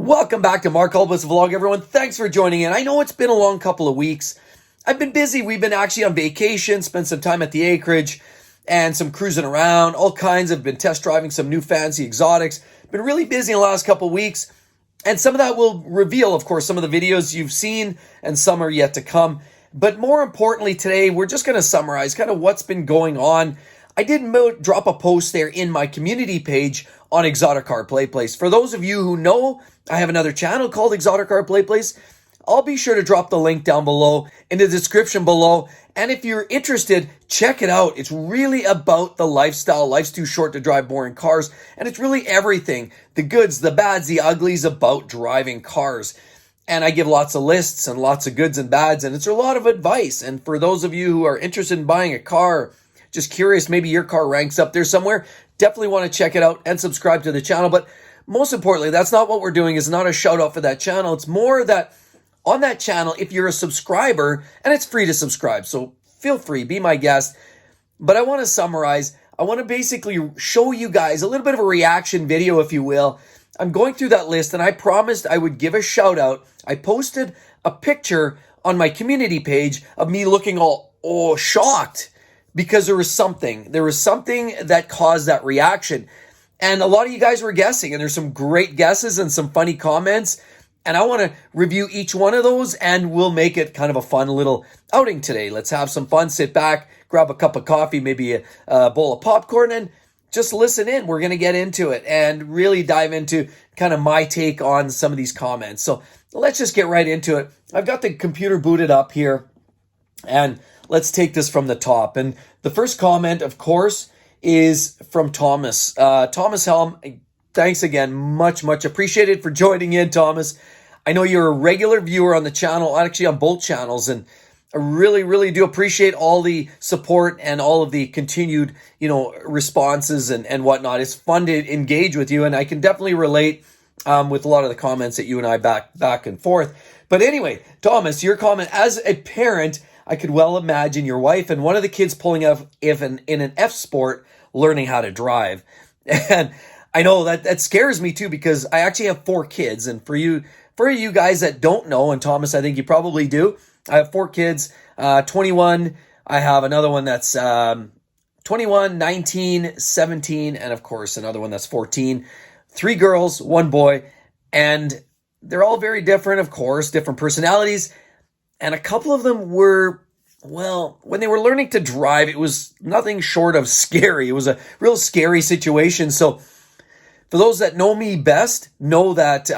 Welcome back to Mark Hulbut's vlog, everyone. Thanks for joining in. I know it's been a long couple of weeks. I've been busy. We've been actually on vacation, spent some time at the acreage and some cruising around, all kinds. I've been test driving some new fancy exotics. Been really busy in the last couple of weeks. And some of that will reveal, of course, some of the videos you've seen and some are yet to come. But more importantly today, we're just going to summarize kind of what's been going on. I did drop a post there in my community page on Exoticcar Playplace. For those of you who know, I have another channel called Exoticcar Playplace. I'll be sure to drop the link down below in the description below. And if you're interested, check it out. It's really about the lifestyle. Life's too short to drive boring cars. And it's really everything. The goods, the bads, the uglies about driving cars. And I give lots of lists and lots of goods and bads. And it's a lot of advice. And for those of you who are interested in buying a car, just curious, maybe your car ranks up there somewhere, definitely want to check it out and subscribe to the channel. But most importantly, that's not what we're doing. It's not a shout out for that channel. It's more that on that channel, if you're a subscriber, and it's free to subscribe, so feel free, be my guest. But I want to summarize. I want to basically show you guys a little bit of a reaction video, if you will. I'm going through that list, and I promised I would give a shout out. I posted a picture on my community page of me looking all shocked because there was something that caused that reaction. And a lot of you guys were guessing, and there's some great guesses and some funny comments. And I want to review each one of those, and we'll make it kind of a fun little outing today. Let's have some fun, sit back, grab a cup of coffee, maybe a bowl of popcorn, and just listen in. We're going to get into it and really dive into kind of my take on some of these comments. So let's just get right into it. I've got the computer booted up here, and let's take this from the top. And the first comment, of course, is from Thomas. Thomas Helm, thanks again. Much appreciated for joining in, Thomas. I know you're a regular viewer on the channel, actually on both channels, and I really do appreciate all the support and all of the continued, responses and whatnot. It's fun to engage with you, and I can definitely relate with a lot of the comments that you and I back and forth. But anyway, Thomas, your comment, as a parent, I could well imagine your wife and one of the kids pulling out in an F Sport learning how to drive. And I know that scares me too, because I actually have 4 kids. And for you guys that don't know, and Thomas, I think you probably do, I have 4 kids, 21. I have another one that's 21, 19, 17, and of course another one that's 14. 3 girls, 1 boy, and they're all very different, of course, different personalities. And a couple of them were, well, when they were learning to drive, it was nothing short of scary. It was a real scary situation. So for those that know me best, know that,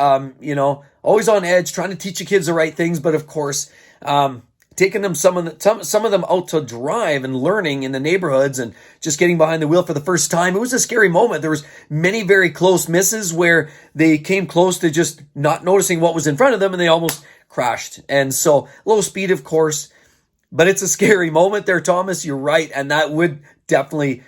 always on edge, trying to teach the kids the right things. But of course, taking them some of them out to drive and learning in the neighborhoods and just getting behind the wheel for the first time. It was a scary moment. There was many very close misses where they came close to just not noticing what was in front of them, and they almost crashed. And so low speed, of course, but it's a scary moment there, Thomas. You're right. And that would definitely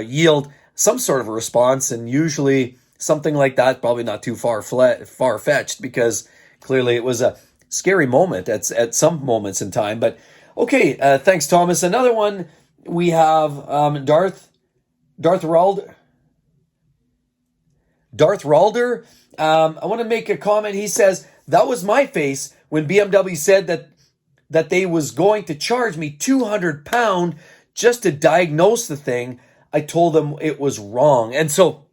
yield some sort of a response. And usually something like that, probably not too far-fetched, because clearly it was a scary moment at some moments in time. But okay, thanks, Thomas. Another one, we have Darth Ralder. I want to make a comment. He says, that was my face when BMW said that they was going to charge me £200 just to diagnose the thing. I told them it was wrong. And so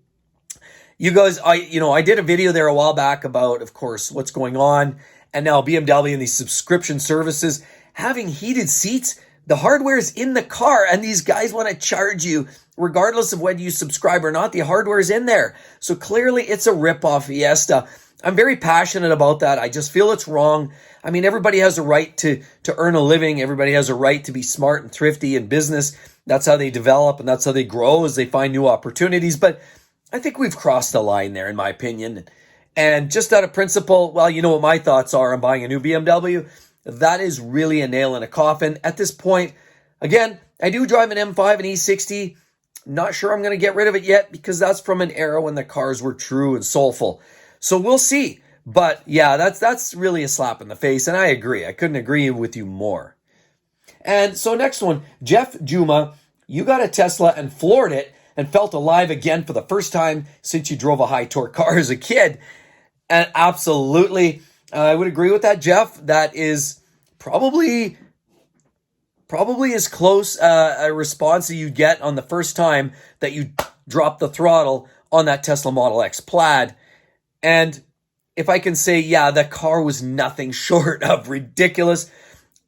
you guys, I did a video there a while back about, of course, what's going on. And now BMW and these subscription services having heated seats. The hardware is in the car, and these guys want to charge you regardless of whether you subscribe or not. The hardware is in there. So clearly it's a ripoff Fiesta. I'm very passionate about that. I just feel it's wrong. I mean, everybody has a right to earn a living. Everybody has a right to be smart and thrifty in business. That's how they develop, and that's how they grow, as they find new opportunities. But I think we've crossed the line there, in my opinion. And just out of principle, well, you know what my thoughts are on buying a new BMW. That is really a nail in a coffin. At this point, again, I do drive an M5 and E60. Not sure I'm going to get rid of it yet, because that's from an era when the cars were true and soulful. So we'll see. But yeah, that's really a slap in the face, and I agree. I couldn't agree with you more. And so next one, Jeff Juma, you got a Tesla and floored it. and felt alive again for the first time since you drove a high torque car as a kid. And absolutely, I would agree with that, Jeff. That is probably as close a response that you get on the first time that you drop the throttle on that Tesla Model X Plaid. And if I can say, yeah, that car was nothing short of ridiculous.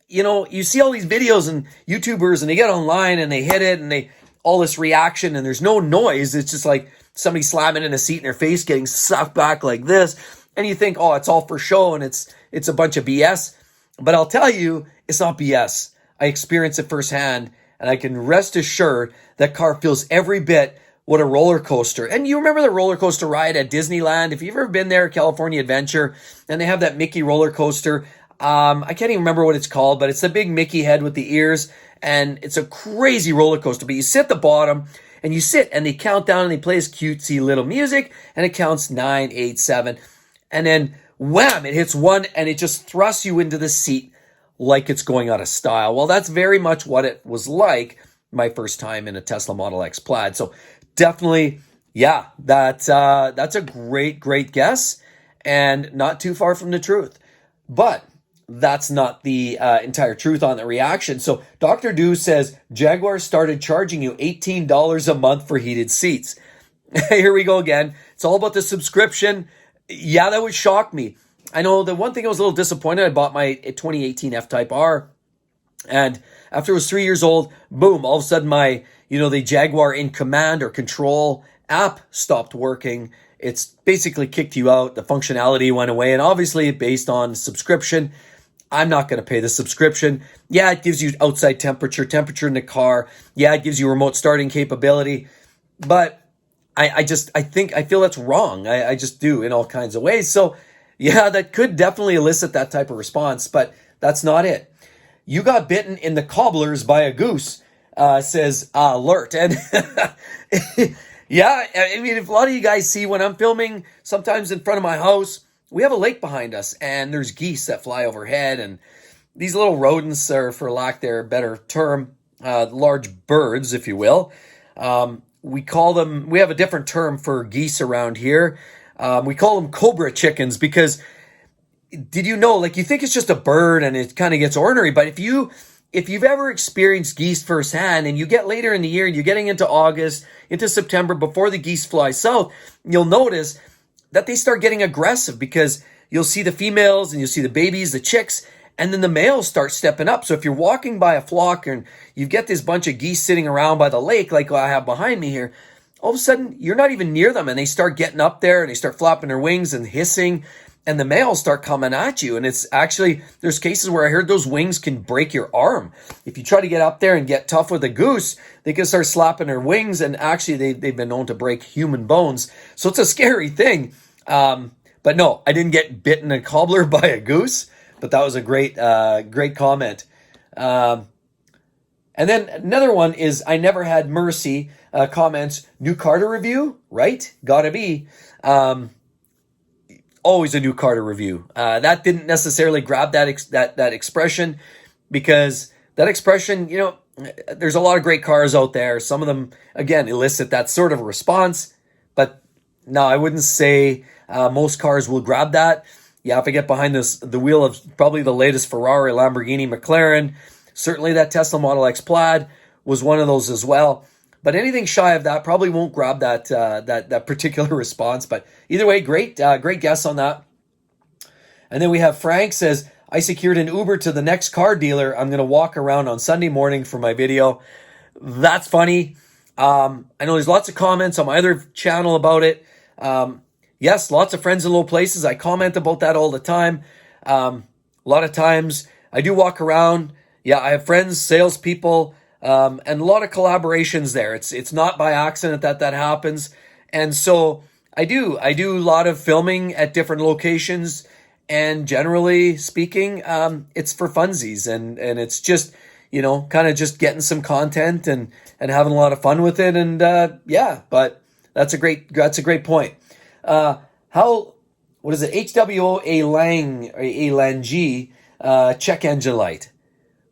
You know, you see all these videos and YouTubers and they get online and they hit it and they all this reaction and there's no noise. It's just like somebody slamming in a seat in their face, getting sucked back like this. And you think, oh, it's all for show and it's a bunch of BS. But I'll tell you, it's not BS. I experienced it firsthand and I can rest assured that car feels every bit what a roller coaster. And you remember the roller coaster ride at Disneyland? If you've ever been there, California Adventure, and they have that Mickey roller coaster. I can't even remember what it's called, but it's the big Mickey head with the ears. And it's a crazy roller coaster. But you sit at the bottom and you sit and they count down and they play this cutesy little music. And it counts 9, 8, 7. And then wham, it hits 1 and it just thrusts you into the seat like it's going out of style. Well, that's very much what it was like my first time in a Tesla Model X Plaid. So definitely, yeah, that's a great guess and not too far from the truth. But that's not the entire truth on the reaction. So Dr. Do says Jaguar started charging you $18 a month for heated seats. Here we go again. It's all about the subscription. Yeah, that would shock me. I know the one thing I was a little disappointed, I bought my 2018 F-Type R, and after it was 3 years old, boom, all of a sudden my, the Jaguar in command or control app stopped working. It's basically kicked you out. The functionality went away, and obviously based on subscription, I'm not going to pay the subscription. Yeah, it gives you outside temperature in the car. Yeah, it gives you remote starting capability, but I feel that's wrong. I just do in all kinds of ways. So yeah, that could definitely elicit that type of response, but that's not it. You got bitten in the cobblers by a goose, says alert. And yeah, I mean, if a lot of you guys see when I'm filming, sometimes in front of my house, we have a lake behind us and there's geese that fly overhead. And these little rodents are, for lack of a better term, large birds, if you will. We have a different term for geese around here. We call them cobra chickens because did you know, like, you think it's just a bird and it kind of gets ornery, but if you've ever experienced geese firsthand and you get later in the year and you're getting into August, into September before the geese fly south, you'll notice that they start getting aggressive because you'll see the females and you'll see the babies, the chicks, and then the males start stepping up. So if you're walking by a flock and you get this bunch of geese sitting around by the lake like I have behind me here, all of a sudden you're not even near them and they start getting up there and they start flapping their wings and hissing and the males start coming at you. And it's actually, there's cases where I heard those wings can break your arm. If you try to get up there and get tough with a goose, they can start slapping their wings and actually they've been known to break human bones. So it's a scary thing. But no, I didn't get bitten a cobbler by a goose, but that was a great comment. And then another one is I never had mercy. Comments, new car to review, right? Gotta be. Always a new car to review. That didn't necessarily grab that expression because that expression, there's a lot of great cars out there. Some of them, again, elicit that sort of response. But no, I wouldn't say most cars will grab that. Yeah, if I get behind the wheel of probably the latest Ferrari, Lamborghini, McLaren, certainly that Tesla Model X Plaid was one of those as well. But anything shy of that probably won't grab that particular response. But either way, great guess on that. And then we have Frank says, I secured an Uber to the next car dealer. I'm going to walk around on Sunday morning for my video. That's funny. I know there's lots of comments on my other channel about it. Yes, lots of friends in low places. I comment about that all the time. A lot of times I do walk around. Yeah, I have friends, salespeople, and a lot of collaborations there. It's not by accident that happens. And so I do a lot of filming at different locations, and generally speaking, it's for funsies and it's just, kind of just getting some content and having a lot of fun with it. And yeah, but that's a great point. What is it? HWO A Lang G check engine light.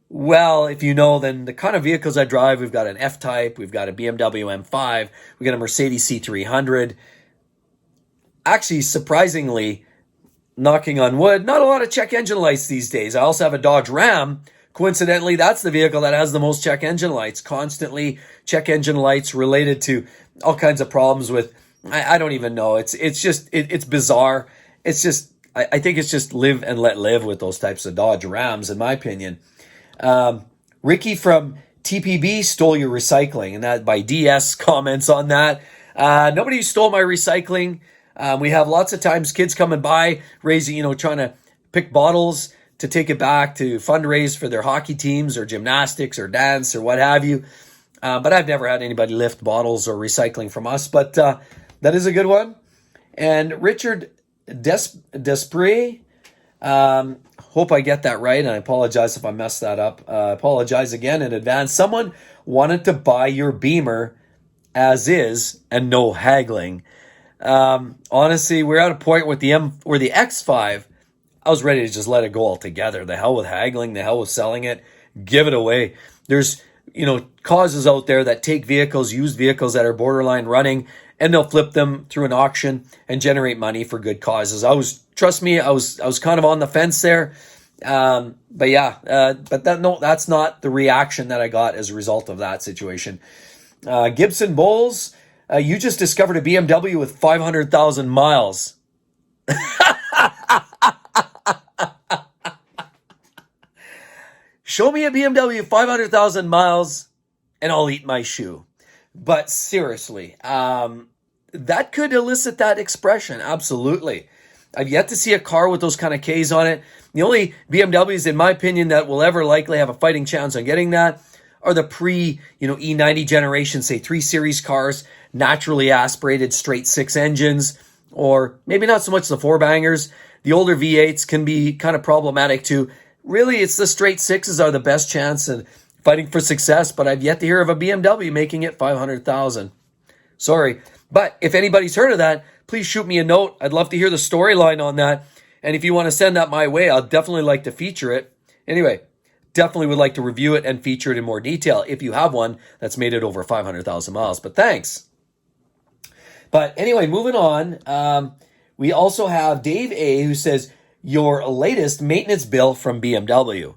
Well, if you know, then the kind of vehicles I drive, we've got an F-Type, we've got a BMW M5, we got a Mercedes C300. Actually, surprisingly, knocking on wood, not a lot of check engine lights these days. I also have a Dodge Ram. Coincidentally, that's the vehicle that has the most check engine lights. Constantly check engine lights related to all kinds of problems with, I don't even know. It's bizarre. It's just, I think it's just live and let live with those types of Dodge Rams, in my opinion. Ricky from TPB stole your recycling, and that by DS comments on that. Nobody stole my recycling. We have lots of times kids coming by, trying to pick bottles to take it back to fundraise for their hockey teams or gymnastics or dance or what have you. But I've never had anybody lift bottles or recycling from us. But that is a good one. And Richard Desprez, hope I get that right, and I apologize if I messed that up. Apologize again in advance. Someone wanted to buy your Beamer as is and no haggling. Honestly, we're at a point with the X5. I was ready to just let it go altogether. The hell with haggling, the hell with selling it. Give it away. There's, causes out there that take vehicles, used vehicles that are borderline running, and they'll flip them through an auction and generate money for good causes. Trust me, I was kind of on the fence there. But that's not the reaction that I got as a result of that situation. Gibson Bowles, you just discovered a BMW with 500,000 miles. Show me a BMW 500,000 miles and I'll eat my shoe. But seriously, that could elicit that expression. Absolutely. I've yet to see a car with those kind of Ks on it. The only BMWs, in my opinion, that will ever likely have a fighting chance on getting that are the E90 generation, say 3 Series cars, naturally aspirated straight 6 engines, or maybe not so much the 4-bangers. The older V8s can be kind of problematic too. Really, it's the straight 6s are the best chance of fighting for success, but I've yet to hear of a BMW making it 500,000. Sorry. But if anybody's heard of that, please shoot me a note. I'd love to hear the storyline on that. And if you want to send that my way, I'll definitely like to feature it. Anyway, definitely would like to review it and feature it in more detail if you have one that's made it over 500,000 miles. But thanks. But anyway, moving on. We also have Dave A. who says, your latest maintenance bill from BMW.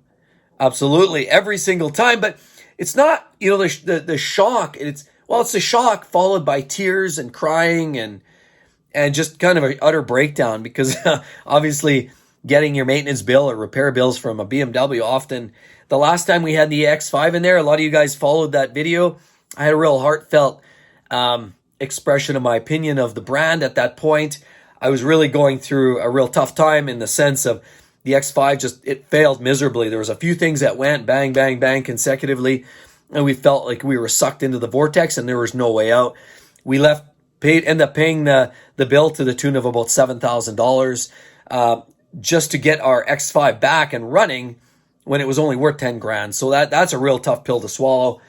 Absolutely, every single time. But it's not, the shock. It's the shock followed by tears and crying and just kind of an utter breakdown because obviously getting your maintenance bill or repair bills from a BMW often. The last time we had the X5 in there, a lot of you guys followed that video. I had a real heartfelt expression of my opinion of the brand at that point. I was really going through a real tough time in the sense of the X5 it failed miserably. There was a few things that went bang, bang, bang consecutively, and we felt like we were sucked into the vortex and there was no way out. We ended up paying the bill to the tune of about $7,000 just to get our X5 back and running when it was only worth 10 grand. So that's a real tough pill to swallow.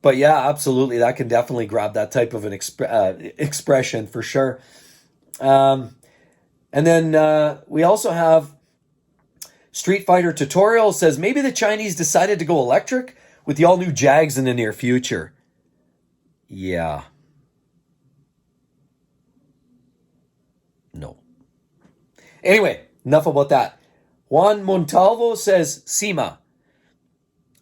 But yeah, absolutely, that can definitely grab that type of an expression for sure. And then we also have Street Fighter Tutorial says, maybe the Chinese decided to go electric with the all-new Jags in the near future. Yeah. No. Anyway, enough about that. Juan Montalvo says, SEMA.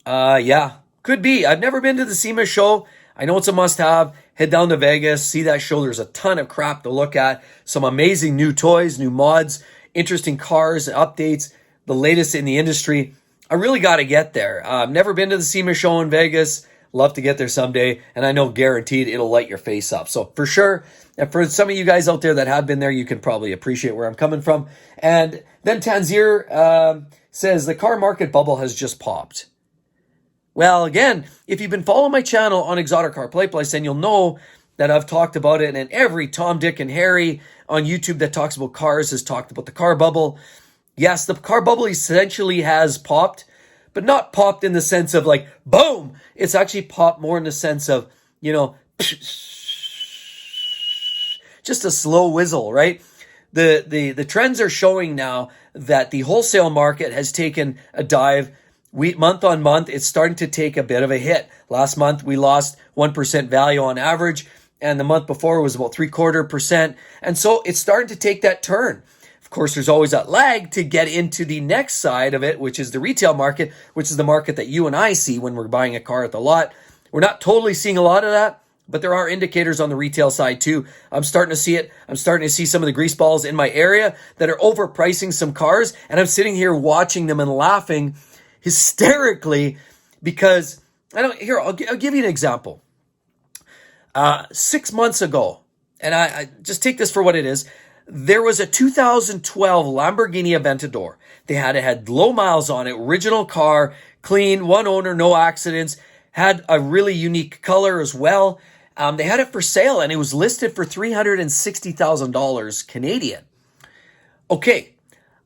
Yeah, could be. I've never been to the SEMA show. I know it's a must-have. Head down to Vegas, see that show. There's a ton of crap to look at. Some amazing new toys, new mods, interesting cars, updates, the latest in the industry. I really got to get there. I've never been to the SEMA show in Vegas. Love to get there someday. And I know guaranteed it'll light your face up. So for sure, and for some of you guys out there that have been there, you can probably appreciate where I'm coming from. And then Tanzir says, the car market bubble has just popped. Well, again, if you've been following my channel on Exoticcar Playplace, then you'll know that I've talked about it, and every Tom, Dick, and Harry on YouTube that talks about cars has talked about the car bubble. Yes, the car bubble essentially has popped, but not popped in the sense of like, boom! It's actually popped more in the sense of, just a slow whizzle, right? The trends are showing now that the wholesale market has taken a dive month on month, it's starting to take a bit of a hit. Last month, we lost 1% value on average, and the month before was about 0.75%. And so it's starting to take that turn. Of course, there's always that lag to get into the next side of it, which is the retail market, which is the market that you and I see when we're buying a car at the lot. We're not totally seeing a lot of that, but there are indicators on the retail side too. I'm starting to see it. I'm starting to see some of the grease balls in my area that are overpricing some cars, and I'm sitting here watching them and laughing hysterically because I'll give you an example. 6 months ago, and I just take this for what it is, there was a 2012 Lamborghini Aventador. It had low miles on it, original car, clean, one owner, no accidents, had a really unique color as well. They had it for sale, and it was listed for $360,000 Canadian. Okay,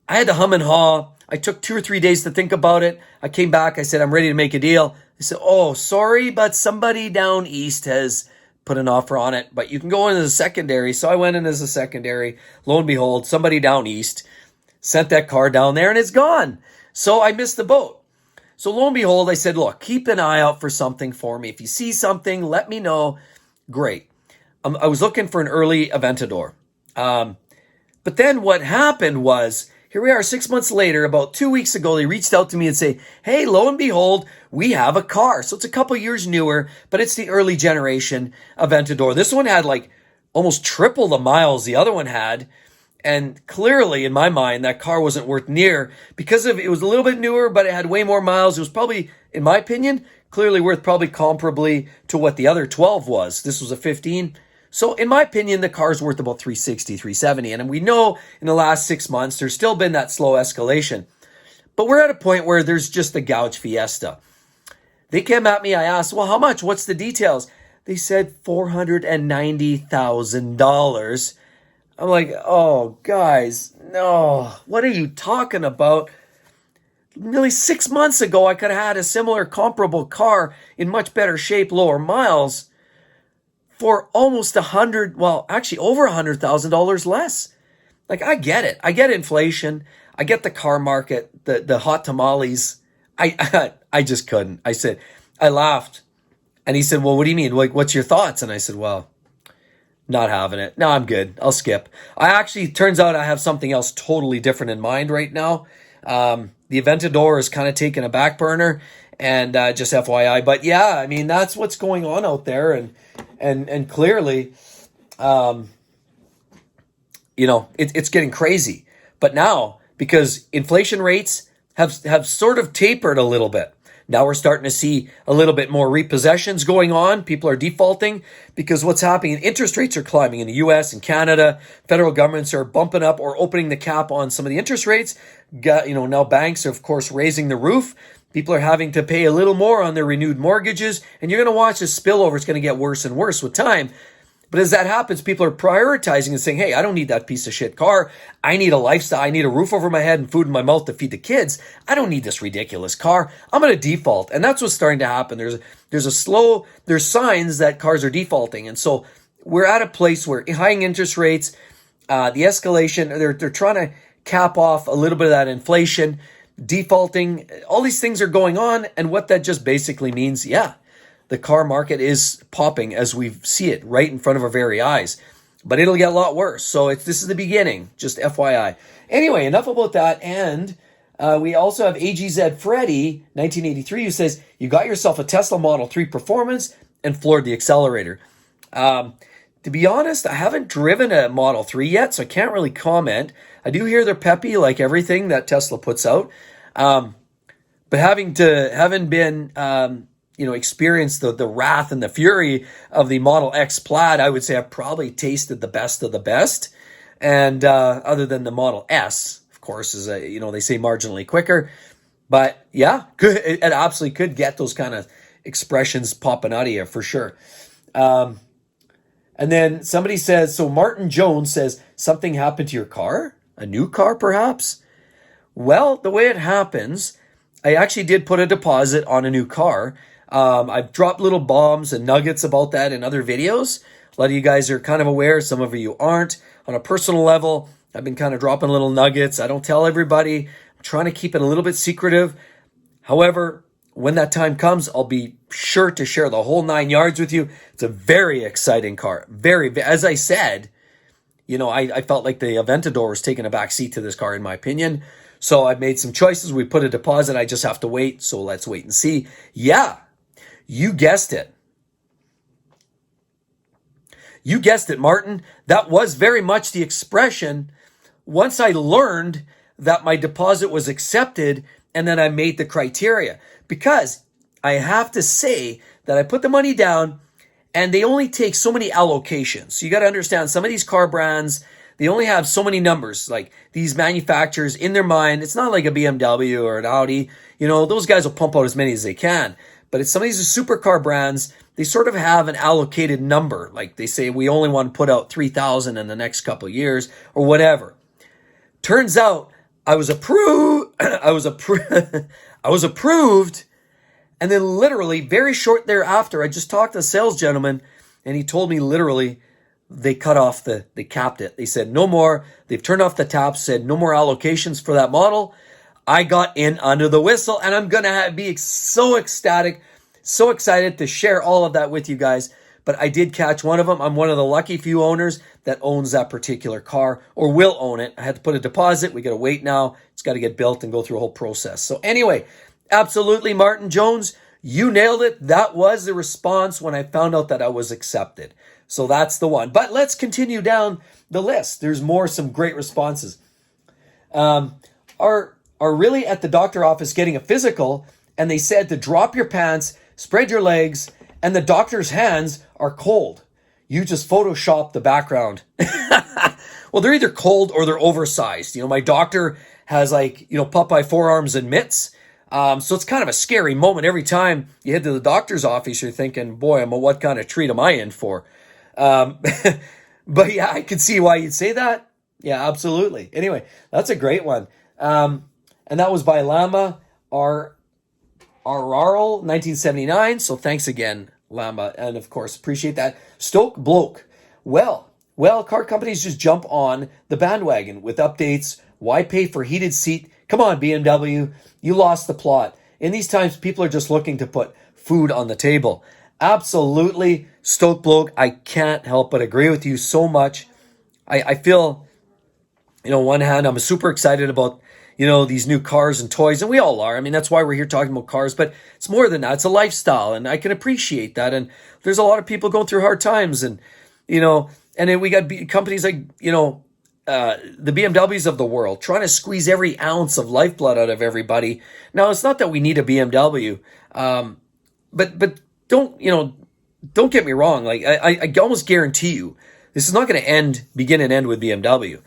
I had to hum and haw. I took 2 or 3 days to think about it. I came back. I said, I'm ready to make a deal. They said, oh, sorry, but somebody down east has put an offer on it, but you can go in as a secondary. So I went in as a secondary. Lo and behold, somebody down east sent that car down there, and it's gone. So I missed the boat. So lo and behold, I said, look, keep an eye out for something for me. If you see something, let me know. Great. I was looking for an early Aventador. But then what happened was, here we are 6 months later, about 2 weeks ago, they reached out to me and say, hey, lo and behold, we have a car. So it's a couple years newer, but it's the early generation Aventador. This one had like almost triple the miles the other one had. And clearly, in my mind, that car wasn't worth near because of it was a little bit newer, but it had way more miles. It was probably, in my opinion, clearly worth probably comparably to what the other 12 was. This was a 15. So in my opinion, the car's worth about 360, 370. And we know in the last 6 months, there's still been that slow escalation. But we're at a point where there's just the gouge fiesta. They came at me. I asked, well, how much? What's the details? They said $490,000. I'm like, oh, guys, no. What are you talking about? Nearly 6 months ago, I could have had a similar comparable car in much better shape, lower miles, for almost over $100,000 less. Like, I get it. I get inflation. I get the car market, the hot tamales. I just couldn't. I laughed. And he said, well, what do you mean? Like, what's your thoughts? And I said, well, not having it. No, I'm good. I'll skip. Turns out I have something else totally different in mind right now. The Aventador is kind of taking a back burner, and just FYI. But yeah, I mean, that's what's going on out there. And clearly, it's getting crazy. But now, because inflation rates have sort of tapered a little bit, now we're starting to see a little bit more repossessions going on. People are defaulting because what's happening, interest rates are climbing in the US and Canada. Federal governments are bumping up or opening the cap on some of the interest rates. Now banks are, of course, raising the roof. People are having to pay a little more on their renewed mortgages. And you're going to watch this spillover. It's going to get worse and worse with time. But as that happens, people are prioritizing and saying, hey, I don't need that piece of shit car. I need a lifestyle. I need a roof over my head and food in my mouth to feed the kids. I don't need this ridiculous car. I'm going to default. And that's what's starting to happen. There's signs that cars are defaulting. And so we're at a place where high interest rates, the escalation, they're trying to cap off a little bit of that inflation, defaulting. All these things are going on. And what that just basically means, the car market is popping as we see it right in front of our very eyes. But it'll get a lot worse. So this is the beginning, just FYI. Anyway, enough about that. And we also have AGZ Freddy, 1983, who says, you got yourself a Tesla Model 3 Performance and floored the accelerator. To be honest, I haven't driven a Model 3 yet, so I can't really comment. I do hear they're peppy like everything that Tesla puts out. But having been experienced the wrath and the fury of the Model X Plaid, I would say I've probably tasted the best of the best. And other than the Model S, of course, is they say marginally quicker. But yeah, it absolutely could get those kind of expressions popping out of you for sure. And then somebody says, so Martin Jones says, something happened to your car? A new car, perhaps? Well, the way it happens, I actually did put a deposit on a new car. I've dropped little bombs and nuggets about that in other videos. A lot of you guys are kind of aware. Some of you aren't. On a personal level, I've been kind of dropping little nuggets. I don't tell everybody. I'm trying to keep it a little bit secretive. However, when that time comes, I'll be sure to share the whole 9 yards with you. It's a very exciting car. As I said, I felt like the Aventador was taking a back seat to this car, in my opinion. So I've made some choices. We put a deposit. I just have to wait. So let's wait and see. Yeah, you guessed it. You guessed it, Martin. That was very much the expression. Once I learned that my deposit was accepted, and then I made the criteria. Because I have to say that I put the money down, and they only take so many allocations. So you got to understand, some of these car brands, they only have so many numbers. Like these manufacturers in their mind, it's not like a BMW or an Audi. Those guys will pump out as many as they can. But it's some of these supercar brands, they sort of have an allocated number. Like they say, we only want to put out 3,000 in the next couple of years or whatever. Turns out I was approved. I was approved. And then literally very short thereafter, I just talked to a sales gentleman and he told me literally they capped it. They said no more. They've turned off the taps, said no more allocations for that model. I got in under the whistle, and I'm going to be so ecstatic, so excited to share all of that with you guys. But I did catch one of them. I'm one of the lucky few owners that owns that particular car or will own it. I had to put a deposit. We got to wait now. It's got to get built and go through a whole process. So anyway, absolutely, Martin Jones, you nailed it. That was the response when I found out that I was accepted. So that's the one. But let's continue down the list. There's some great responses. Are really at the doctor office getting a physical, and they said to drop your pants, spread your legs, and the doctor's hands are cold. You just Photoshop the background. Well, they're either cold or they're oversized. My doctor has Popeye forearms and mitts. So it's kind of a scary moment. Every time you head to the doctor's office, you're thinking, boy, what kind of treat am I in for? But yeah, I could see why you'd say that. Yeah, absolutely. Anyway, that's a great one. And that was by Lama Ararl, 1979. So thanks again, Lama. And of course, appreciate that. Stoke Bloke. Well, car companies just jump on the bandwagon with updates. Why pay for heated seat? Come on, BMW. You lost the plot. In these times, people are just looking to put food on the table. Absolutely, Stoke Bloke. I can't help but agree with you so much. I feel, on one hand, I'm super excited about these new cars and toys, and we all are. I mean, that's why we're here talking about cars, but it's more than that. It's a lifestyle, and I can appreciate that. And there's a lot of people going through hard times, and, and then we got companies like, the BMWs of the world trying to squeeze every ounce of lifeblood out of everybody. Now, it's not that we need a BMW, but don't get me wrong. Like, I almost guarantee you, this is not going to begin and end with BMW.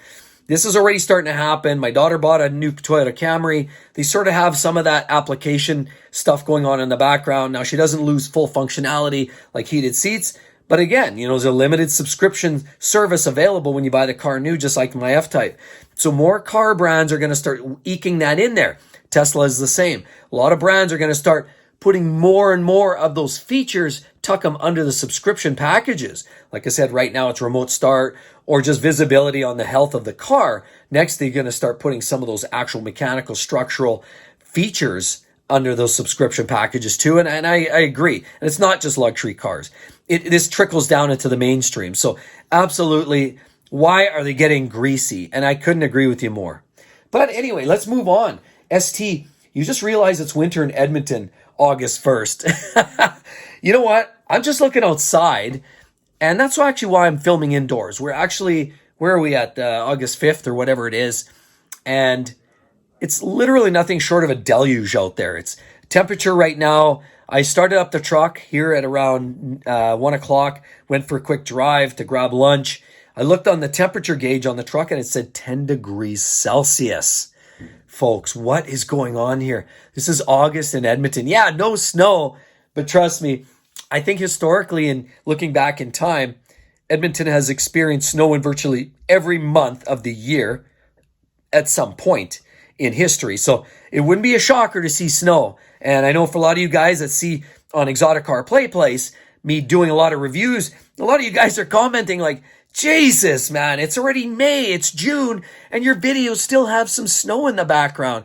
This is already starting to happen. My daughter bought a new Toyota Camry. They sort of have some of that application stuff going on in the background. Now, she doesn't lose full functionality like heated seats. But again, there's a limited subscription service available when you buy the car new, just like my F-Type. So more car brands are going to start eking that in there. Tesla is the same. A lot of brands are going to start putting more and more of those features, tuck them under the subscription packages. Like I said, right now it's remote start or just visibility on the health of the car. Next, they're going to start putting some of those actual mechanical structural features under those subscription packages too. And I agree. And it's not just luxury cars. This trickles down into the mainstream. So absolutely, why are they getting greasy? And I couldn't agree with you more. But anyway, let's move on. ST, you just realized it's winter in Edmonton, August 1st. You know what? I'm just looking outside, and that's actually why I'm filming indoors. Where are we at? August 5th or whatever it is. And it's literally nothing short of a deluge out there. It's temperature right now. I started up the truck here at around 1 o'clock, went for a quick drive to grab lunch. I looked on the temperature gauge on the truck, and it said 10 degrees Celsius. Folks, what is going on here? This is August in Edmonton. Yeah, no snow, but trust me, I think historically and looking back in time, Edmonton has experienced snow in virtually every month of the year at some point in history. So it wouldn't be a shocker to see snow. And I know for a lot of you guys that see on Exoticcar Playplace, me doing a lot of reviews, a lot of you guys are commenting like, Jesus, man, it's already May, it's June, and your videos still have some snow in the background.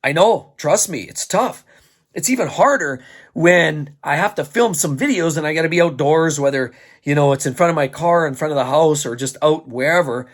I know, trust me, it's tough. It's even harder when I have to film some videos and I got to be outdoors, whether, it's in front of my car, in front of the house, or just out wherever.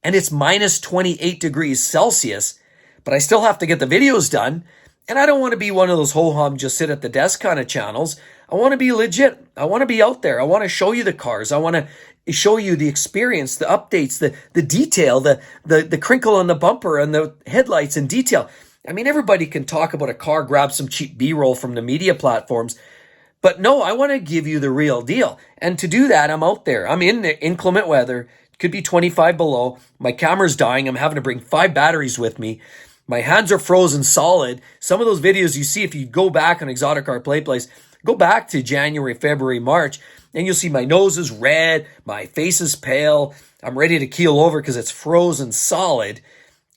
And it's minus 28 degrees Celsius, but I still have to get the videos done. And I don't want to be one of those ho-hum, just sit at the desk kind of channels. I want to be legit. I want to be out there. I want to show you the cars. I want to show you the experience, the updates, the detail, the crinkle on the bumper and the headlights in detail. I mean, everybody can talk about a car, grab some cheap B-roll from the media platforms. But no, I want to give you the real deal. And to do that, I'm out there. I'm in inclement weather. It could be 25 below. My camera's dying. I'm having to bring 5 batteries with me. My hands are frozen solid. Some of those videos you see, if you go back on Exoticcar Playplace, go back to January, February, March, and you'll see my nose is red, my face is pale. I'm ready to keel over because it's frozen solid.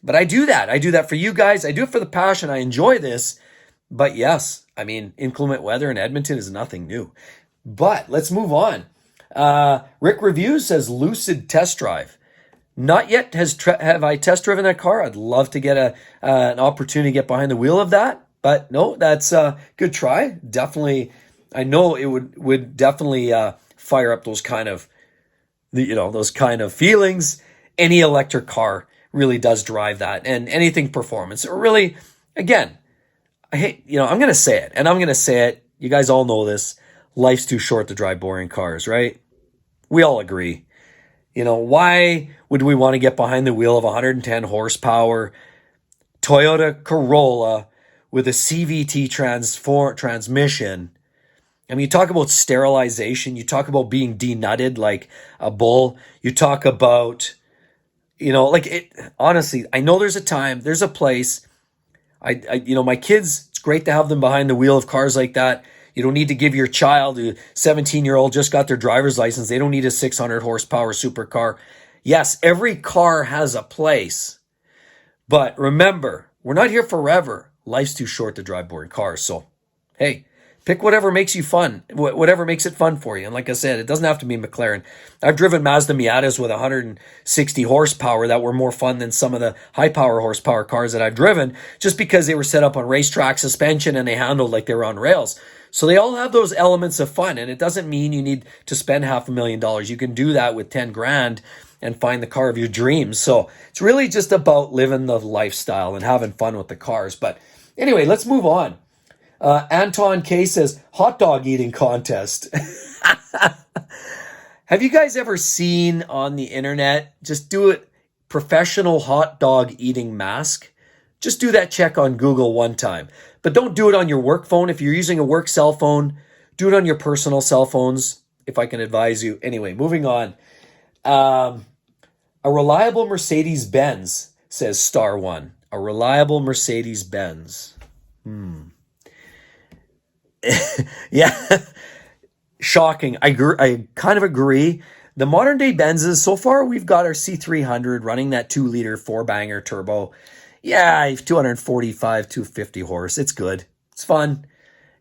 But I do that. I do that for you guys. I do it for the passion. I enjoy this. But yes, I mean, inclement weather in Edmonton is nothing new. But let's move on. Rick Reviews says Lucid test drive. Not yet have I test driven that car. I'd love to get an opportunity to get behind the wheel of that. But no, that's a good try. Definitely, I know it would definitely fire up those kind of, those kind of feelings. Any electric car really does drive that, and anything performance. Or really, again, I hate, I'm going to say it, and I'm going to say it. You guys all know this. Life's too short to drive boring cars, right? We all agree. Why would we want to get behind the wheel of 110 horsepower Toyota Corolla with a CVT transmission? I mean, you talk about sterilization. You talk about being denutted like a bull. You talk about, honestly, I know there's a place. My kids, it's great to have them behind the wheel of cars like that. You don't need to give your child, a 17-year-old just got their driver's license. They don't need a 600 horsepower supercar. Yes, every car has a place. But remember, we're not here forever. Life's too short to drive boring cars. So, hey, pick whatever makes you fun, whatever makes it fun for you. And like I said, it doesn't have to be McLaren. I've driven Mazda Miatas with 160 horsepower that were more fun than some of the high power horsepower cars that I've driven, just because they were set up on racetrack suspension and they handled like they were on rails. So they all have those elements of fun, and it doesn't mean you need to spend $500,000. You can do that with 10 grand and find the car of your dreams. So it's really just about living the lifestyle and having fun with the cars. But anyway, let's move on. Anton K says, hot dog eating contest. Have you guys ever seen on the internet, just do it, professional hot dog eating mask? Just do that check on Google one time. But don't do it on your work phone. If you're using a work cell phone, do it on your personal cell phones, if I can advise you. Anyway, moving on. A reliable Mercedes-Benz, says Star One. A reliable Mercedes-Benz. Yeah. Shocking. I kind of agree. The modern day Benzes, so far we've got our C300 running that 2-liter 4-banger turbo. Yeah, 245, 250 horse. It's good. It's fun.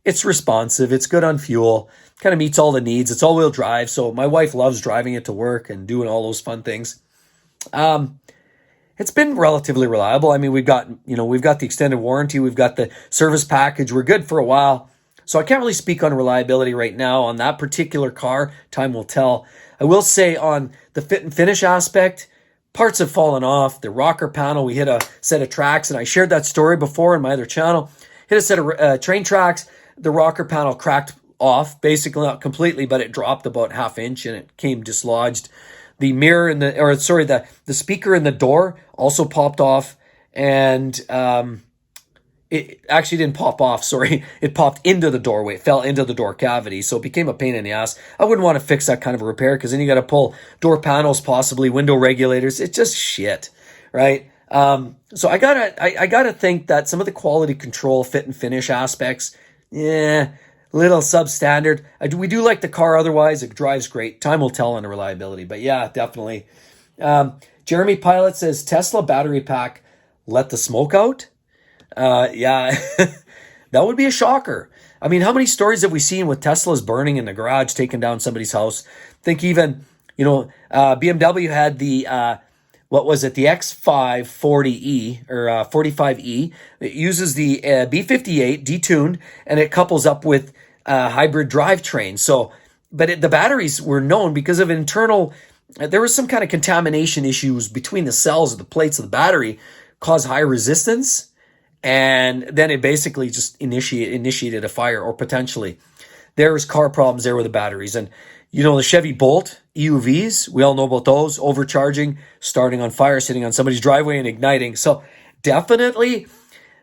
It's responsive. It's good on fuel. Kind of meets all the needs. It's all-wheel drive, so my wife loves driving it to work and doing all those fun things. It's been relatively reliable. I mean, we've got the extended warranty. We've got the service package. We're good for a while. So I can't really speak on reliability right now on that particular car. Time will tell. I will say on the fit and finish aspect, parts have fallen off. The rocker panel, we hit a set of tracks, and I shared that story before in my other channel. Hit a set of train tracks. The rocker panel cracked off, basically not completely, but it dropped about ½ inch and it came dislodged. The mirror the speaker in the door also popped off, and it actually didn't pop off. Sorry, it popped into the doorway. It fell into the door cavity, so it became a pain in the ass. I wouldn't want to fix that kind of a repair because then you got to pull door panels, possibly window regulators. It's just shit, right? So I gotta think that some of the quality control, fit and finish aspects, little substandard. We do like the car. Otherwise, it drives great. Time will tell on the reliability, but yeah, definitely. Jeremy Pilot says Tesla battery pack let the smoke out. Yeah, that would be a shocker. I mean, how many stories have we seen with Teslas burning in the garage, taking down somebody's house? Think even, BMW had the what was it, the X540E or 45E. It uses the B58 detuned, and it couples up with hybrid drivetrain. So, but the batteries were known because of internal. There was some kind of contamination issues between the cells of the plates of the battery, caused high resistance, and then it basically just initiated a fire, or potentially there was car problems there with the batteries. And the Chevy Bolt EUVs, we all know about those, overcharging, starting on fire, sitting on somebody's driveway and igniting. So definitely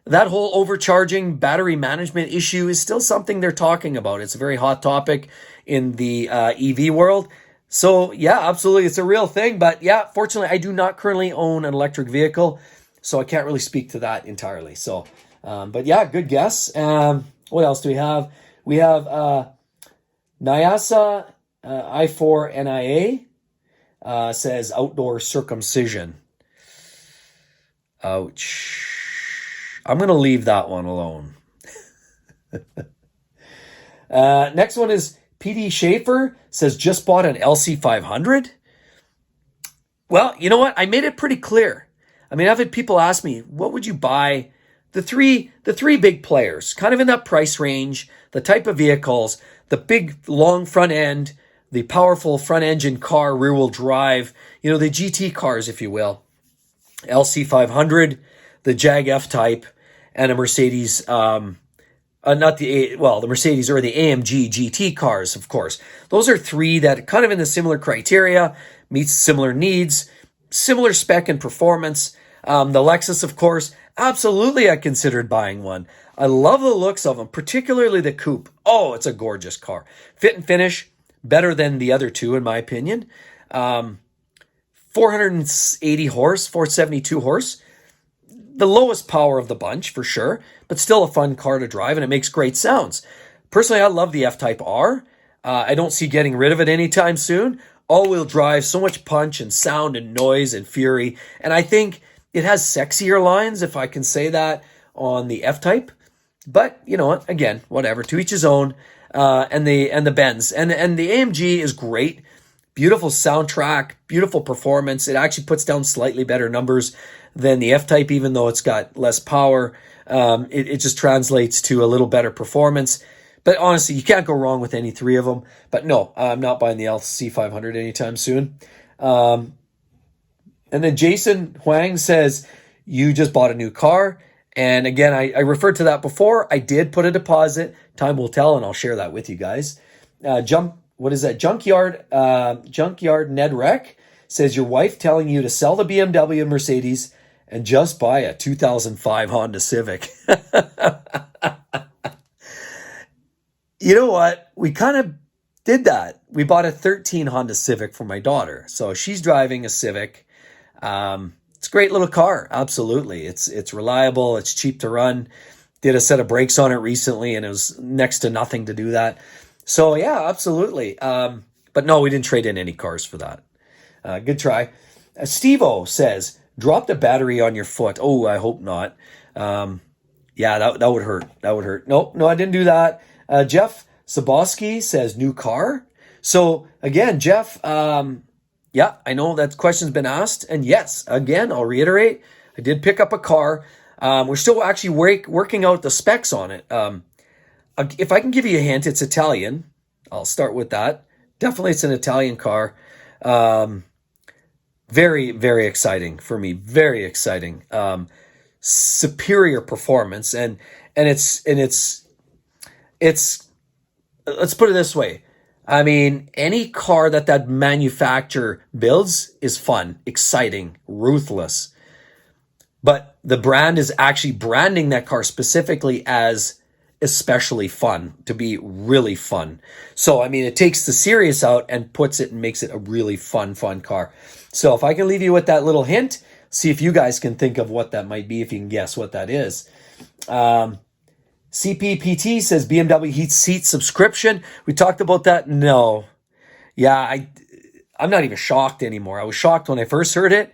that whole overcharging battery management issue is still something they're talking about. It's a very hot topic in the EV world. So yeah, absolutely, it's a real thing. But yeah, fortunately, I do not currently own an electric vehicle, so I can't really speak to that entirely. So, but yeah, good guess. What else do we have? We have Nyasa I4 NIA says outdoor circumcision. Ouch. I'm going to leave that one alone. Next one is PD Schaefer says just bought an LC500. Well, you know what? I made it pretty clear. I mean, I've had people ask me, what would you buy? The three big players, kind of in that price range, the type of vehicles, the big long front end, the powerful front engine car, rear wheel drive, the GT cars, if you will. LC500, the Jag F-Type, and a Mercedes, the Mercedes or the AMG GT cars, of course. Those are three that kind of in the similar criteria, meets similar needs, similar spec and performance. The Lexus, of course, absolutely I considered buying one. I love the looks of them, particularly the coupe. Oh, it's a gorgeous car. Fit and finish, better than the other two, in my opinion. 480 horse, 472 horse. The lowest power of the bunch, for sure, but still a fun car to drive, and it makes great sounds. Personally, I love the F-Type R. I don't see getting rid of it anytime soon. All-wheel drive, so much punch and sound and noise and fury. And I think it has sexier lines, if I can say that, on the F-Type. But, you know what, again, whatever, to each his own. And the Benz. And the AMG is great. Beautiful soundtrack, beautiful performance. It actually puts down slightly better numbers than the F-Type, even though it's got less power. It just translates to a little better performance. But honestly, you can't go wrong with any three of them. But no, I'm not buying the LC500 anytime soon. And then Jason Huang says, you just bought a new car. And again, I referred to that before. I did put a deposit. Time will tell, and I'll share that with you guys. What is that? Junkyard Ned Rec says, your wife telling you to sell the BMW and Mercedes and just buy a 2005 Honda Civic. You know what? We kind of did that. We bought a 13 Honda Civic for my daughter. So she's driving a Civic. It's a great little car. Absolutely. It's reliable. It's cheap to run. Did a set of brakes on it recently, and it was next to nothing to do that. So yeah, absolutely. But no, we didn't trade in any cars for that. Good try. Steve-O says, drop the battery on your foot. Oh, I hope not. Yeah, that would hurt. That would hurt. No, I didn't do that. Jeff Saboski says, new car. So again, Jeff, yeah, I know that question's been asked. And yes, again, I'll reiterate, I did pick up a car. We're still actually working out the specs on it. If I can give you a hint, it's Italian. I'll start with that. Definitely it's an Italian car. Very, very exciting for me. Very exciting. Superior performance. And it's let's put it this way. I mean, any car that manufacturer builds is fun, exciting, ruthless. But the brand is actually branding that car specifically as especially fun, to be really fun. So, I mean, it takes the serious out and puts it and makes it a really fun car. So if I can leave you with that little hint, see if you guys can think of what that might be, if you can guess what that is. CPPT says BMW heat seat subscription. We talked about that. No. Yeah, I'm not even shocked anymore. I was shocked when I first heard it,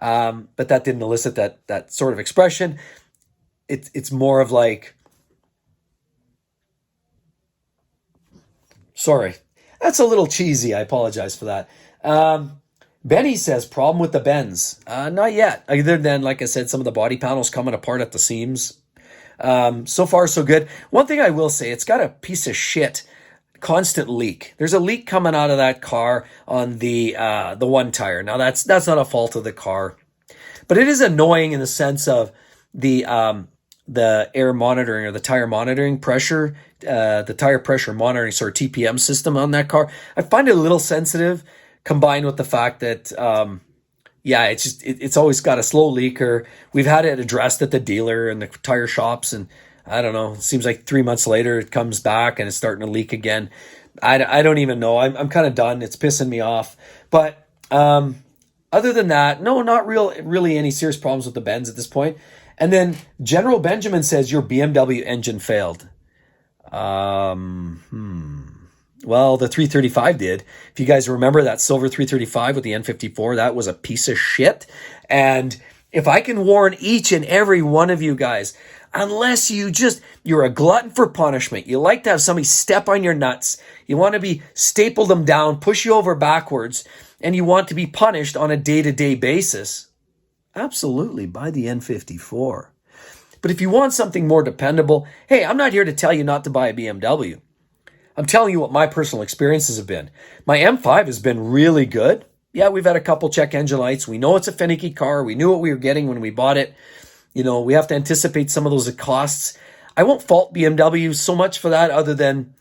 but that didn't elicit that sort of expression. It's more of like, sorry, that's a little cheesy. I apologize for that. Benny says, problem with the Benz. Not yet. Other than, like I said, some of the body panels coming apart at the seams. So far, so good. One thing I will say, it's got a piece of shit constant leak. There's a leak coming out of that car on the one tire. Now that's not a fault of the car, but it is annoying in the sense of the air monitoring or the tire monitoring pressure, the tire pressure monitoring sort of TPM system on that car. I find it a little sensitive, combined with the fact that it's always got a slow leaker. We've had it addressed at the dealer and the tire shops, and I don't know, it seems like 3 months later it comes back and it's starting to leak again. I don't even know. I'm kind of done. It's pissing me off. But other than that, no, not really any serious problems with the Benz at this point. And then General Benjamin says your BMW engine failed. Well, the 335 did. If you guys remember that silver 335 with the N54, that was a piece of shit. And if I can warn each and every one of you guys, unless you're a glutton for punishment, you like to have somebody step on your nuts, you want to be stapled them down, push you over backwards, and you want to be punished on a day-to-day basis, absolutely buy the N54. But if you want something more dependable, hey, I'm not here to tell you not to buy a BMW. I'm telling you what my personal experiences have been. My M5 has been really good. Yeah, we've had a couple check engine lights. We know it's a finicky car. We knew what we were getting when we bought it. You know, we have to anticipate some of those costs. I won't fault BMW so much for that, other than,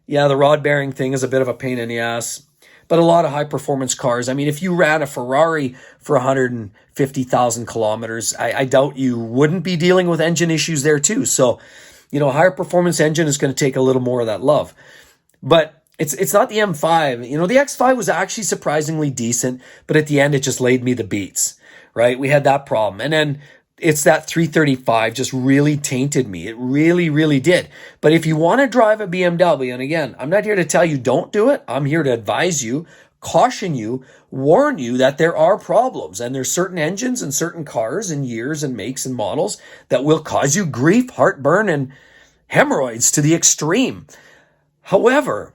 the rod bearing thing is a bit of a pain in the ass. But a lot of high performance cars, I mean, if you ran a Ferrari for 150,000 kilometers, I doubt you wouldn't be dealing with engine issues there too. So, a higher performance engine is going to take a little more of that love. But it's not the M5. The X5 was actually surprisingly decent, but at the end it just laid me the beats, right? We had that problem. And then it's that 335 just really tainted me. It really, really did. But if you want to drive a BMW, and again, I'm not here to tell you don't do it. I'm here to advise you, caution you, warn you that there are problems. And there's certain engines and certain cars and years and makes and models that will cause you grief, heartburn, and hemorrhoids to the extreme. However,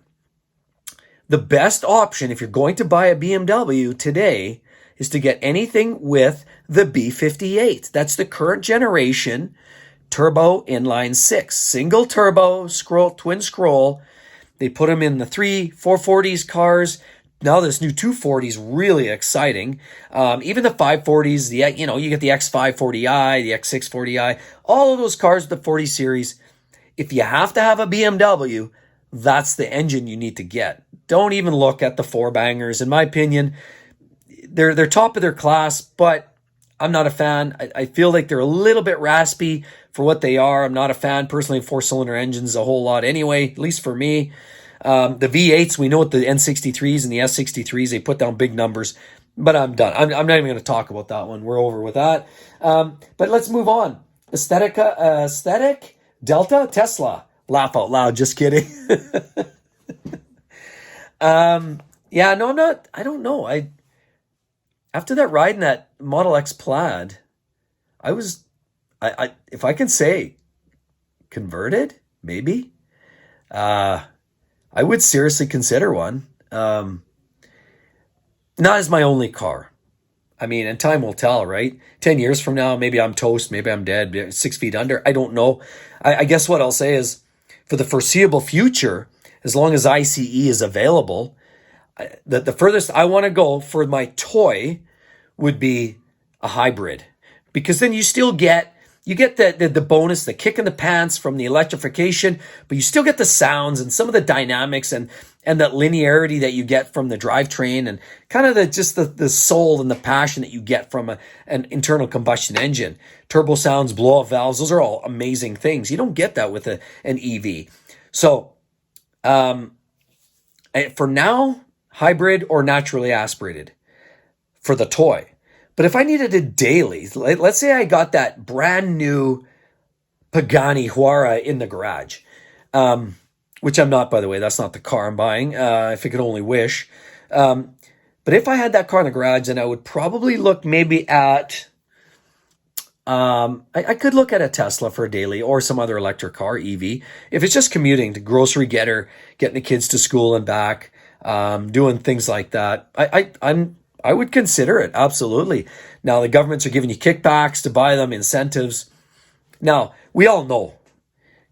the best option if you're going to buy a BMW today is to get anything with the B58. That's the current generation turbo inline six, single turbo twin scroll. They put them in the 440s cars. Now this new 240 is really exciting. Even the 540s, you get the X540i, the X640i, all of those cars with the 40 series. If you have to have a BMW, that's the engine you need to get. Don't even look at the four bangers. In my opinion, they're top of their class, but I'm not a fan. I feel like they're a little bit raspy for what they are. I'm not a fan personally of four-cylinder engines a whole lot anyway, at least for me. The V8s, we know what the N63s and the S63s, they put down big numbers, but I'm done. I'm not even going to talk about that one. We're over with that. But let's move on. Aesthetic Delta Tesla. Laugh out loud, just kidding. No, I'm not. I don't know. After that ride in that Model X Plaid, I if I can say, converted, maybe. I would seriously consider one. Not as my only car. I mean, and time will tell, right? 10 years from now, maybe I'm toast, maybe I'm dead, 6 feet under. I don't know. I guess what I'll say is, for the foreseeable future, as long as ICE is available, the furthest I want to go for my toy would be a hybrid, because then you still get the bonus, the kick in the pants from the electrification, but you still get the sounds and some of the dynamics and that linearity that you get from the drivetrain, and kind of the soul and the passion that you get from an internal combustion engine. Turbo sounds, blow-off valves, those are all amazing things. You don't get that with an EV. So for now, hybrid or naturally aspirated for the toy. But if I needed a daily, let's say I got that brand new Pagani Huayra in the garage, which I'm not, by the way. That's not the car I'm buying, if I could only wish. But if I had that car in the garage, then I would probably look maybe at, I could look at a Tesla for a daily, or some other electric car, EV. If it's just commuting, to grocery getter, getting the kids to school and back, doing things like that. I would consider it, absolutely. Now, the governments are giving you kickbacks to buy them, incentives. Now, we all know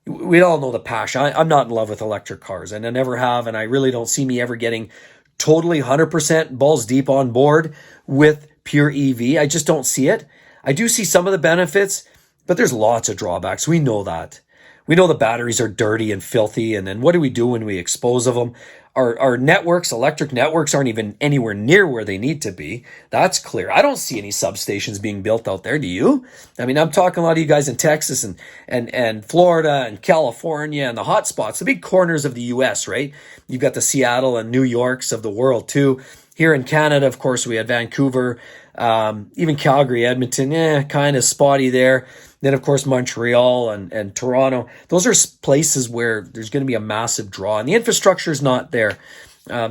the passion. I'm not in love with electric cars, and I never have, and I really don't see me ever getting totally 100% balls deep on board with pure EV. I just don't see it. I do see some of the benefits, but there's lots of drawbacks. We know that. We know the batteries are dirty and filthy, and then what do we do when we expose of them? Our networks, electric networks, aren't even anywhere near where they need to be. That's clear. I don't see any substations being built out there. Do you? I mean, I'm talking a lot of you guys in Texas and Florida and California and the hot spots, the big corners of the U.S., right? You've got the Seattle and New Yorks of the world, too. Here in Canada, of course, we had Vancouver, even Calgary, Edmonton, kind of spotty there. Then, of course, Montreal and Toronto. Those are places where there's going to be a massive draw, and the infrastructure is not there.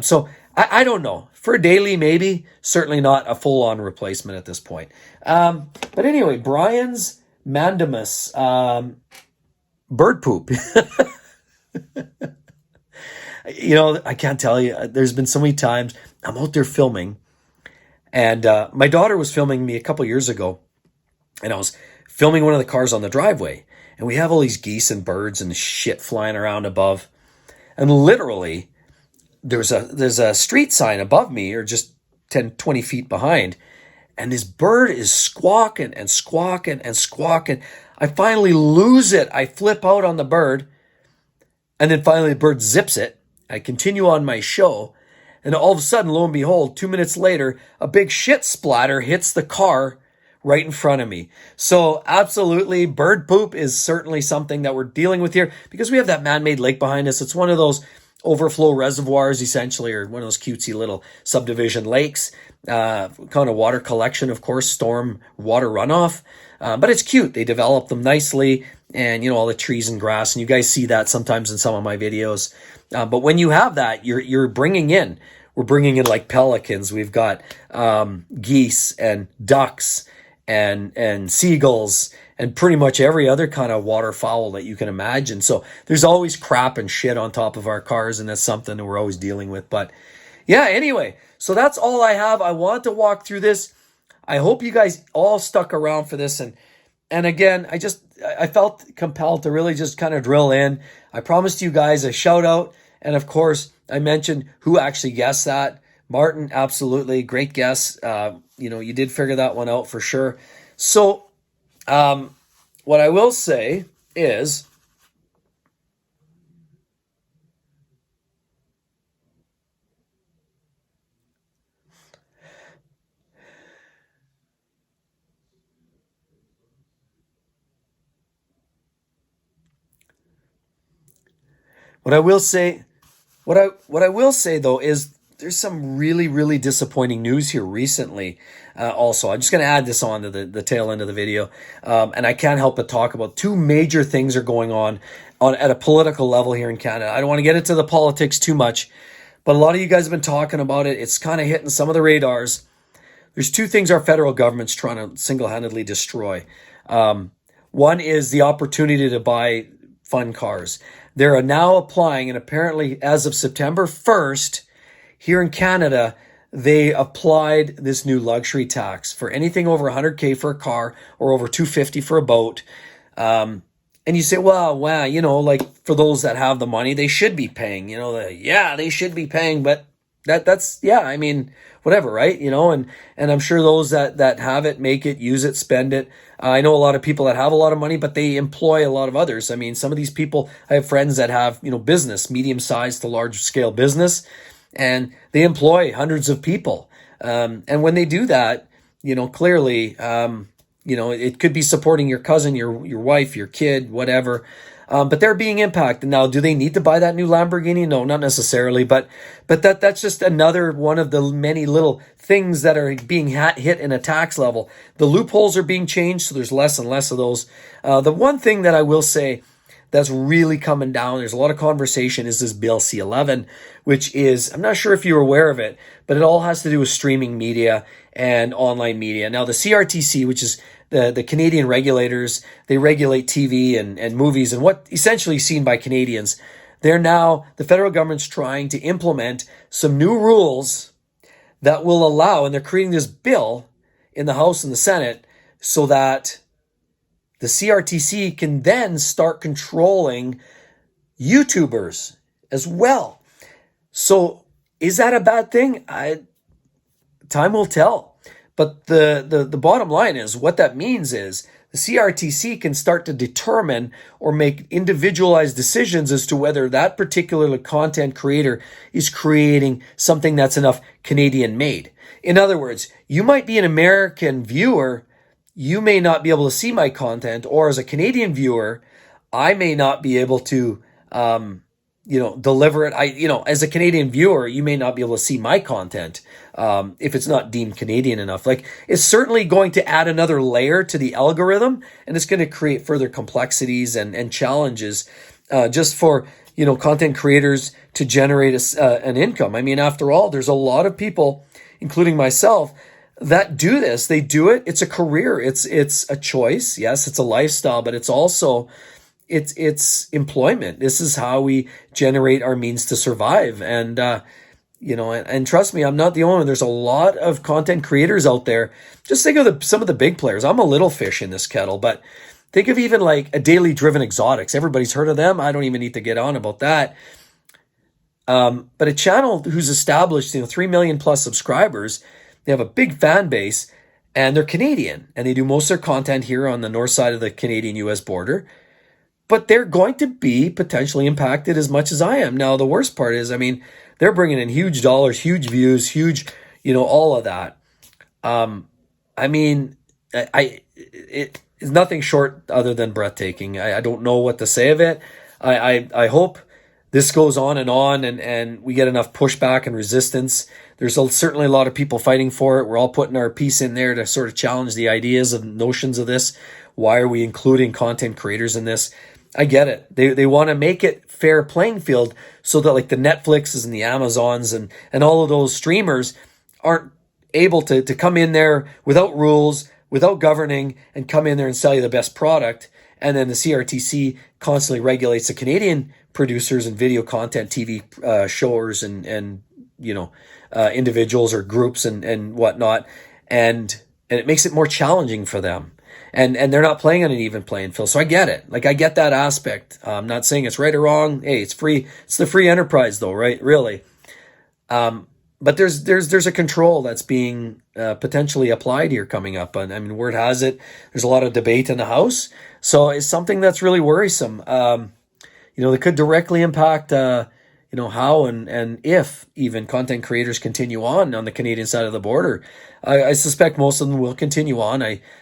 So I don't know. For a daily, maybe. Certainly not a full-on replacement at this point. But anyway, Brian's mandamus, bird poop. I can't tell you. There's been so many times I'm out there filming, and my daughter was filming me a couple years ago, and I was filming one of the cars on the driveway, and we have all these geese and birds and shit flying around above, and literally there's a street sign above me, or just 10, 20 feet behind, and this bird is squawking and squawking and squawking. I finally lose it. I flip out on the bird, and then finally the bird zips it. I continue on my show, and all of a sudden, lo and behold, 2 minutes later, a big shit splatter hits the car right in front of me. So absolutely, bird poop is certainly something that we're dealing with here, because we have that man-made lake behind us. It's one of those overflow reservoirs, essentially, or one of those cutesy little subdivision lakes, kind of water collection, of course, storm water runoff. But it's cute. They develop them nicely, and all the trees and grass, and you guys see that sometimes in some of my videos. But when you have that, we're bringing in like pelicans. We've got geese and ducks and seagulls and pretty much every other kind of waterfowl that you can imagine. So there's always crap and shit on top of our cars, and that's something that we're always dealing with. But yeah, anyway, so that's all I have. I want to walk through this. I hope you guys all stuck around for this. And again, I felt compelled to really just kind of drill in. I promised you guys a shout out. And of course, I mentioned who actually guessed that. Martin, absolutely. Great guess. You did figure that one out for sure. So, what I will say is, what I will say, what I will say though is there's some really, really disappointing news here recently. Also, I'm just going to add this on to the tail end of the video. And I can't help but talk about two major things are going on at a political level here in Canada. I don't want to get into the politics too much, but a lot of you guys have been talking about it. It's kind of hitting some of the radars. There's two things our federal government's trying to single-handedly destroy. One is the opportunity to buy fun cars. They're now applying, and apparently as of September 1st, here in Canada, they applied this new luxury tax for anything over 100K for a car or over 250 for a boat. And you say, wow, like for those that have the money, they should be paying, they should be paying, but that's whatever, right? And I'm sure those that have it, make it, use it, spend it. I know a lot of people that have a lot of money, but they employ a lot of others. I mean, some of these people, I have friends that have, business, medium-sized to large-scale business, and they employ hundreds of people. And when they do that, clearly, it could be supporting your cousin, your wife, your kid, whatever. But they're being impacted. Now, do they need to buy that new Lamborghini? No, not necessarily. But that's just another one of the many little things that are being hit in a tax level. The loopholes are being changed, so there's less and less of those. The one thing that I will say that's really coming down, there's a lot of conversation, is this Bill C-11, which is, I'm not sure if you're aware of it, but it all has to do with streaming media and online media. Now, the CRTC, which is the Canadian regulators, they regulate TV and movies and what essentially is seen by Canadians. The federal government's trying to implement some new rules that will allow, and they're creating this bill in the House and the Senate so that the CRTC can then start controlling YouTubers as well. So is that a bad thing? Time will tell. But the bottom line is, what that means is the CRTC can start to determine or make individualized decisions as to whether that particular content creator is creating something that's enough Canadian made. In other words, you might be an American viewer, you may not be able to see my content, or as a Canadian viewer, I may not be able to deliver it. As a Canadian viewer, you may not be able to see my content if it's not deemed Canadian enough. Like, it's certainly going to add another layer to the algorithm, and it's going to create further complexities and challenges just for content creators to generate an income. I mean, after all, there's a lot of people, including myself, that do this. They do it. It's a career. It's a choice. Yes, it's a lifestyle, but it's also it's employment. This is how we generate our means to survive. And, and trust me, I'm not the only one. There's a lot of content creators out there. Just think of some of the big players. I'm a little fish in this kettle, but think of even like a Daily Driven Exotics. Everybody's heard of them. I don't even need to get on about that. But a channel who's established, 3 million plus subscribers, they have a big fan base, and they're Canadian, and they do most of their content here on the north side of the Canadian-US border. But they're going to be potentially impacted as much as I am. Now, the worst part is, they're bringing in huge dollars, huge views, huge, all of that. It is nothing short other than breathtaking. I don't know what to say of it. I hope this goes on and we get enough pushback and resistance. There's certainly a lot of people fighting for it. We're all putting our piece in there to sort of challenge the ideas and notions of this. Why are we including content creators in this? I get it. They want to make it fair playing field so that like the Netflixes and the Amazons and all of those streamers aren't able to come in there without rules, without governing, and come in there and sell you the best product. And then the CRTC constantly regulates the Canadian producers and video content, TV showers and individuals or groups and whatnot. And it makes it more challenging for them. And they're not playing on an even playing field. So I get it. Like, I get that aspect. I'm not saying it's right or wrong. Hey, it's free. It's the free enterprise though, right? Really. But there's a control that's being potentially applied here coming up. And word has it, there's a lot of debate in the House. So it's something that's really worrisome. That could directly impact, how and if even content creators continue on the Canadian side of the border. I suspect most of them will continue on.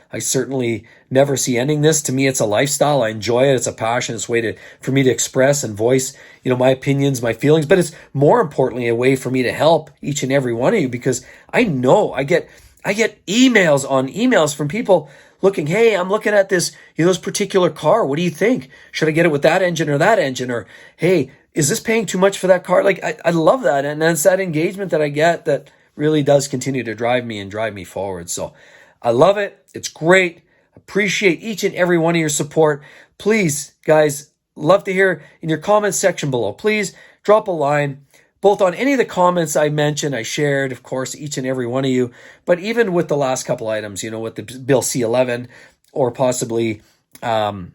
I certainly never see ending this. To me, it's a lifestyle. I enjoy it. It's a passion. It's a way for me to express and voice, my opinions, my feelings. But it's more importantly a way for me to help each and every one of you, because I know I get emails on emails from people looking, hey, I'm looking at this, this particular car. What do you think? Should I get it with that engine or that engine? Or, hey, is this paying too much for that car? Like, I love that. And it's that engagement that I get that really does continue to drive me forward. So I love it. It's great. Appreciate each and every one of your support. Please, guys, love to hear in your comments section below. Please drop a line, both on any of the comments I mentioned, I shared, of course, each and every one of you, but even with the last couple items, with the Bill C-11 or possibly, the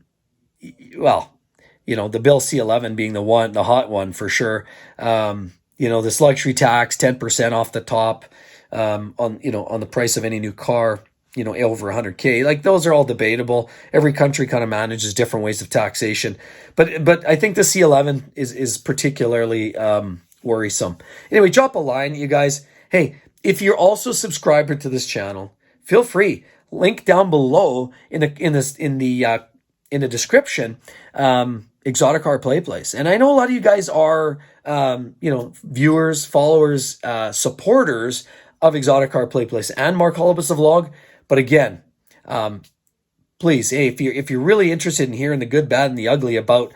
Bill C-11 being the hot one for sure. This luxury tax, 10% off the top, on the price of any new car, over 100K. Like, those are all debatable. Every country kind of manages different ways of taxation. But I think the C-11 is particularly worrisome. Anyway, drop a line, you guys. Hey, if you're also subscriber to this channel, feel free. Link down below in the description. Exoticcar Playplace. And I know a lot of you guys are, viewers, followers, supporters of Exoticcar Playplace and Mark Holubus the Vlog. But again, please, hey, if you're really interested in hearing the good, bad, and the ugly about,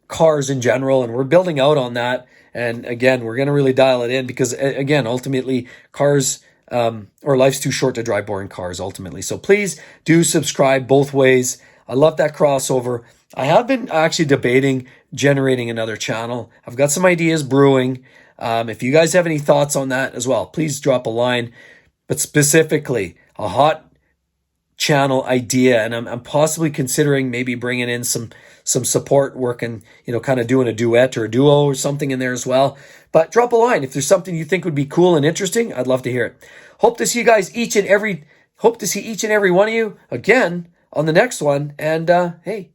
cars in general, and we're building out on that. And again, we're going to really dial it in because, again, ultimately, cars, or life's too short to drive boring cars, ultimately. So please do subscribe both ways. I love that crossover. I have been actually debating generating another channel. I've got some ideas brewing. If you guys have any thoughts on that as well, please drop a line. But specifically, a hot channel idea, and I'm possibly considering maybe bringing in some support, working, kind of doing a duet or a duo or something in there as well. But drop a line if there's something you think would be cool and interesting. I'd love to hear it. Hope to see each and every one of you again on the next one. And hey,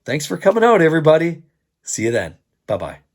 thanks for coming out, everybody. See you then. Bye-bye.